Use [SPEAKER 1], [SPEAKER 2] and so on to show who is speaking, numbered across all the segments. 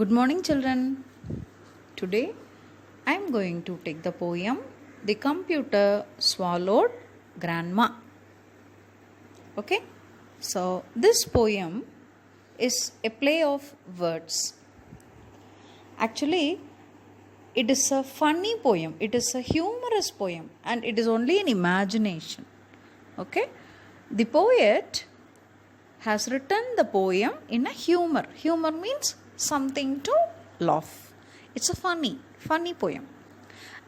[SPEAKER 1] Good morning, children. Today I am going to take the poem The Computer Swallowed Grandma. Okay, so this poem is a play of words. Actually, it is a funny poem, it is a humorous poem, and it is only an imagination. Okay, the poet has written the poem in a humor. Humor means something to laugh. It's a funny poem.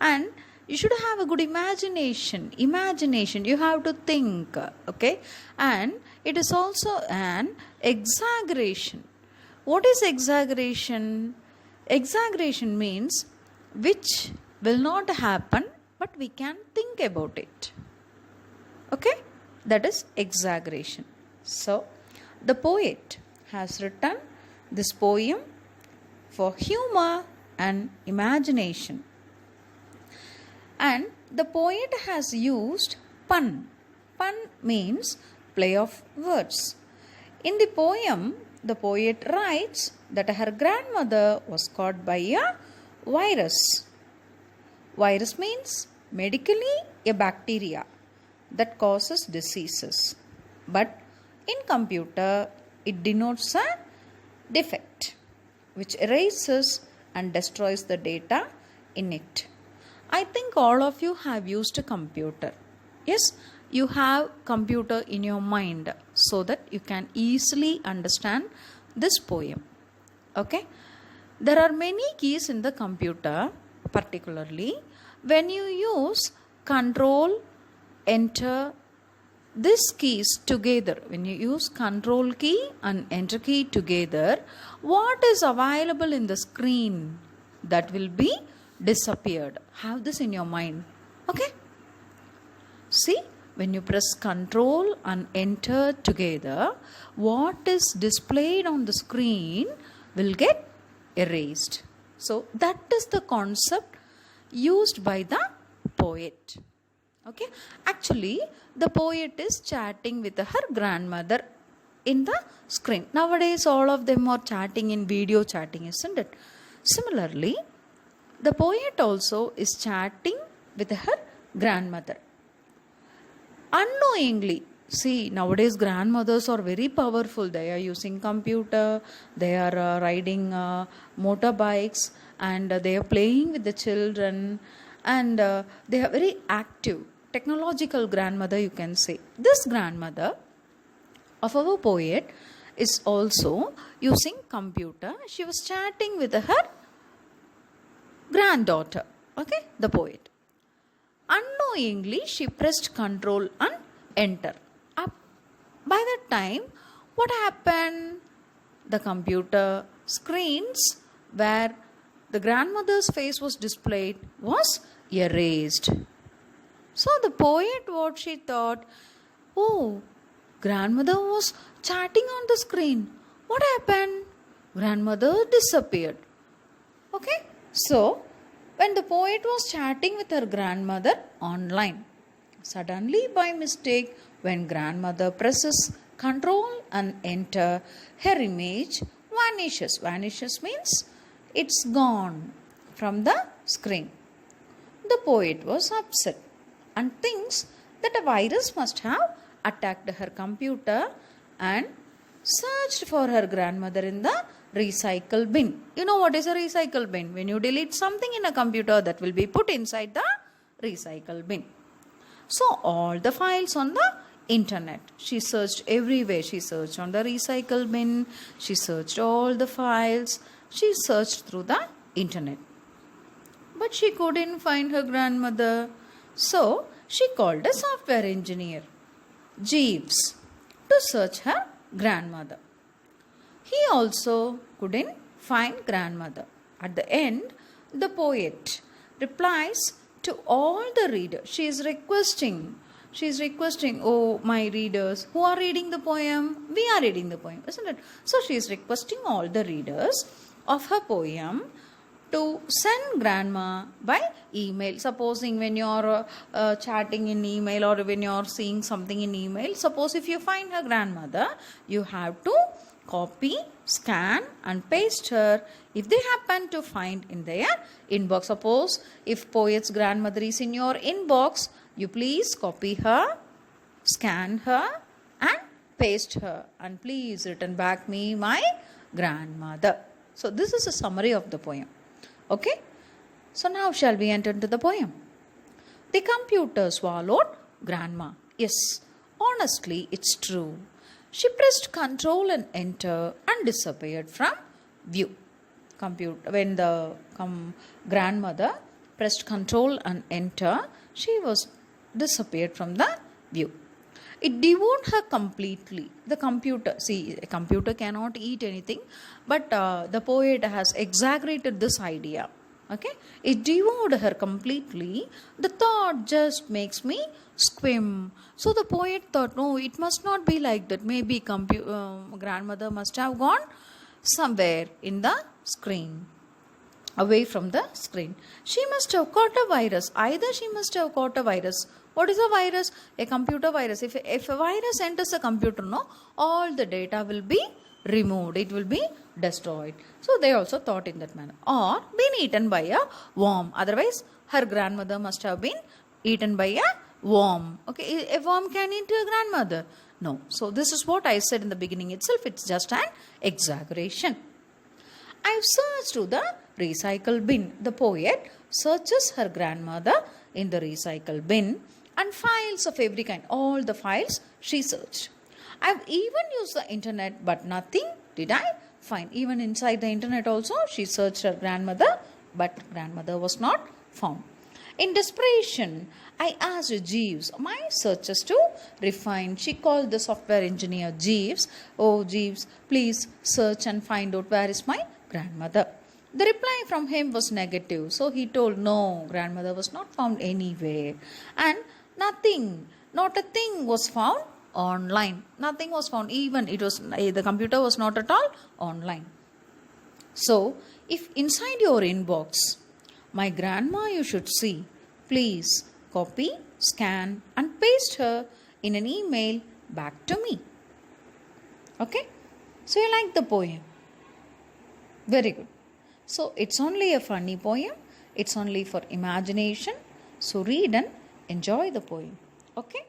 [SPEAKER 1] And you should have a good imagination. You have to think. Okay. And it is also an exaggeration. What is exaggeration? Exaggeration means which will not happen, but we can think about it. Okay. That is exaggeration. So, the poet has written this poem for humor and imagination. And the poet has used pun. Pun means play of words. In the poem, the poet writes that her grandmother was caught by a virus. Virus means medically a bacteria that causes diseases. But in computer, it denotes a defect which erases and destroys the data in it. I think all of you have used a computer. Yes, you have computer in your mind so that you can easily understand this poem. Okay, there are many keys in the computer, particularly when you use Control, Enter, these keys together, when you use Control key and Enter key together, what is available in the screen that will be disappeared. Have this in your mind. Okay. See, when you press Control and Enter together, what is displayed on the screen will get erased. So that is the concept used by the poet. Okay, actually the poet is chatting with her grandmother in the screen. Nowadays all of them are chatting in video chatting, isn't it? Similarly, the poet also is chatting with her grandmother. Unknowingly, see, nowadays grandmothers are very powerful. They are using computer, they are riding motorbikes, and they are playing with the children, and they are very active. Technological grandmother, you can say. This grandmother of our poet is also using computer. She was chatting with her granddaughter. Okay, the poet. Unknowingly, she pressed Control and Enter. By that time, what happened? The computer screens where the grandmother's face was displayed was erased. So the poet, what she thought, oh, grandmother was chatting on the screen. What happened? Grandmother disappeared. Okay. So when the poet was chatting with her grandmother online, suddenly by mistake, when grandmother presses Control and Enter, her image vanishes. Vanishes means it's gone from the screen. The poet was upset and thinks that a virus must have attacked her computer and searched for her grandmother in the recycle bin. You know what is a recycle bin? When you delete something in a computer, that will be put inside the recycle bin. So all the files on the internet, she searched everywhere. She searched on the recycle bin, she searched all the files, she searched through the internet. But she couldn't find her grandmother. So she called a software engineer, Jeeves, to search her grandmother. He also couldn't find grandmother. At the end, the poet replies to all the readers. She is requesting, oh, my readers who are reading the poem, we are reading the poem, isn't it? So she is requesting all the readers of her poem to send grandma by email. Supposing when you are chatting in email, or when you are seeing something in email, suppose if you find her grandmother, you have to copy, scan and paste her if they happen to find in their inbox. Suppose if poet's grandmother is in your inbox, you please copy her, scan her and paste her, and please return back me my grandmother. So this is a summary of the poem. Okay. So now shall we enter into the poem? The computer swallowed grandma. Yes, honestly, it's true. She pressed Control and Enter and disappeared from view. When the grandmother pressed Control and Enter, she was disappeared from the view. It devoured her completely. The computer, see, a computer cannot eat anything, but the poet has exaggerated this idea. Okay, it devoured her completely. The thought just makes me squirm. So the poet thought, no, it must not be like that. Maybe grandmother must have gone somewhere in the screen, away from the screen. She must have caught a virus. Either she must have caught a virus. What is a virus? A computer virus. If a virus enters a computer, no, all the data will be removed. It will be destroyed. So they also thought in that manner. Or been eaten by a worm. Otherwise, her grandmother must have been eaten by a worm. Okay, a worm can eat a grandmother. No. So this is what I said in the beginning itself. It's just an exaggeration. I've searched through the recycle bin. The poet searches her grandmother in the recycle bin and files of every kind. All the files she searched. I've even used the internet, but nothing did I find. Even inside the internet also, she searched her grandmother, but grandmother was not found. In desperation, I asked Jeeves, my searches to refine. She called the software engineer Jeeves. Oh, Jeeves, please search and find out where is my grandmother. The reply from him was negative. So he told, no, grandmother was not found anywhere. And nothing, not a thing was found online. Nothing was found. Even the computer was not at all online. So if inside your inbox, my grandma you should see, please copy, scan and paste her in an email back to me. Okay. So you like the poem? Very good. So it's only a funny poem. It's only for imagination. So read and enjoy the poem. Okay.